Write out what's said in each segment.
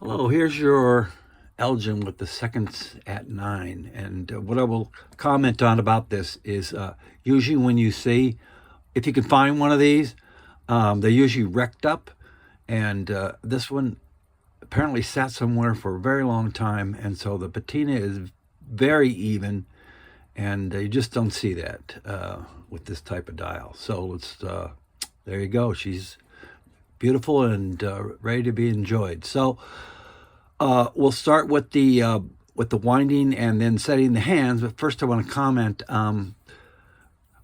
Hello, here's your Elgin with the seconds at 9. And what I will comment on about this is usually when you see, if you can find one of these, they're usually wrecked up. And this one apparently sat somewhere for a very long time. And so the patina is very even. And you just don't see that with this type of dial. So there you go. She's beautiful and ready to be enjoyed. So we'll start with the winding and then setting the hands. But first, I want to comment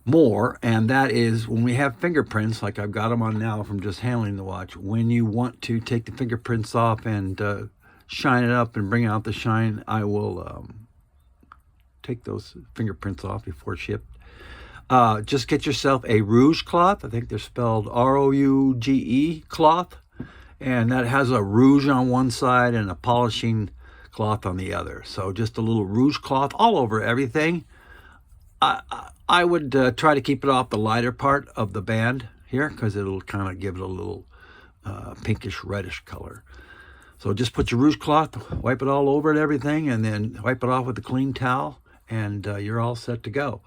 more, and that is when we have fingerprints, like I've got them on now from just handling the watch. When you want to take the fingerprints off and shine it up and bring out the shine, I will take those fingerprints off before shipped. Just get yourself a rouge cloth. I think they're spelled R-O-U-G-E cloth. And that has a rouge on one side and a polishing cloth on the other. So just a little rouge cloth all over everything. I would try to keep it off the lighter part of the band here because it'll kind of give it a little pinkish reddish color. So just put your rouge cloth, wipe it all over and everything, and then wipe it off with a clean towel, and you're all set to go.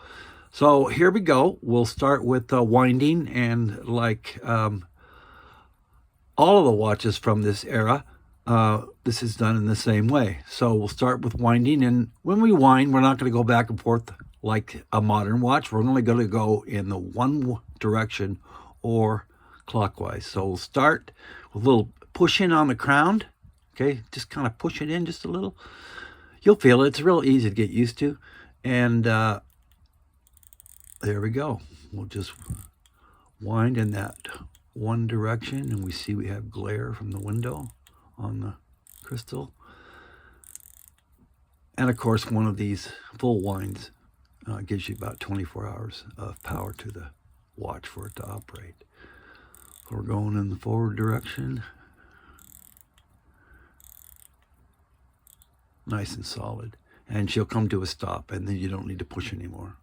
So here we go. We'll start with winding, and like all of the watches from this era, this is done in the same way. So we'll start with winding, and when we wind, we're not going to go back and forth like a modern watch. We're only going to go in the one direction or clockwise. So we'll start with a little push in on the crown. Okay, just kind of push it in just a little. You'll feel it. It's real easy to get used to. And there we go. We'll just wind in that one direction, and we see we have glare from the window on the crystal. And of course, one of these full winds gives you about 24 hours of power to the watch for it to operate. So we're going in the forward direction. Nice and solid. And she'll come to a stop, and then you don't need to push anymore,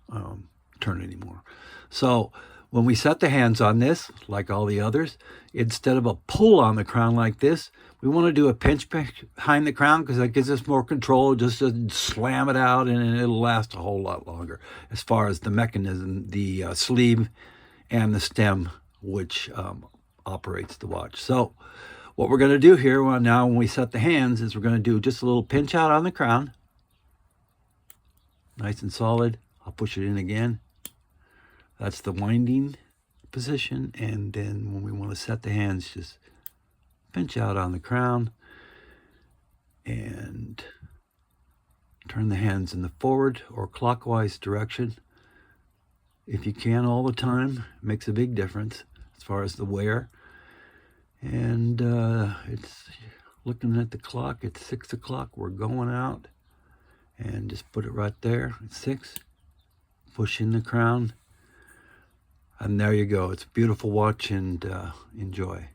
turn anymore. So when we set the hands on this, like all the others, instead of a pull on the crown like this, we want to do a pinch behind the crown because that gives us more control. Just to slam it out, and it'll last a whole lot longer as far as the mechanism, the sleeve and the stem, which operates the watch. So what we're going to do here now when we set the hands is we're going to do just a little pinch out on the crown. Nice and solid. I'll push it in again. That's the winding position. And then when we want to set the hands, just pinch out on the crown and turn the hands in the forward or clockwise direction. If you can all the time, it makes a big difference as far as the wear. And it's looking at the clock, it's 6 o'clock. We're going out, and just put it right there at 6. Push in the crown. And there you go. It's a beautiful watch, and enjoy.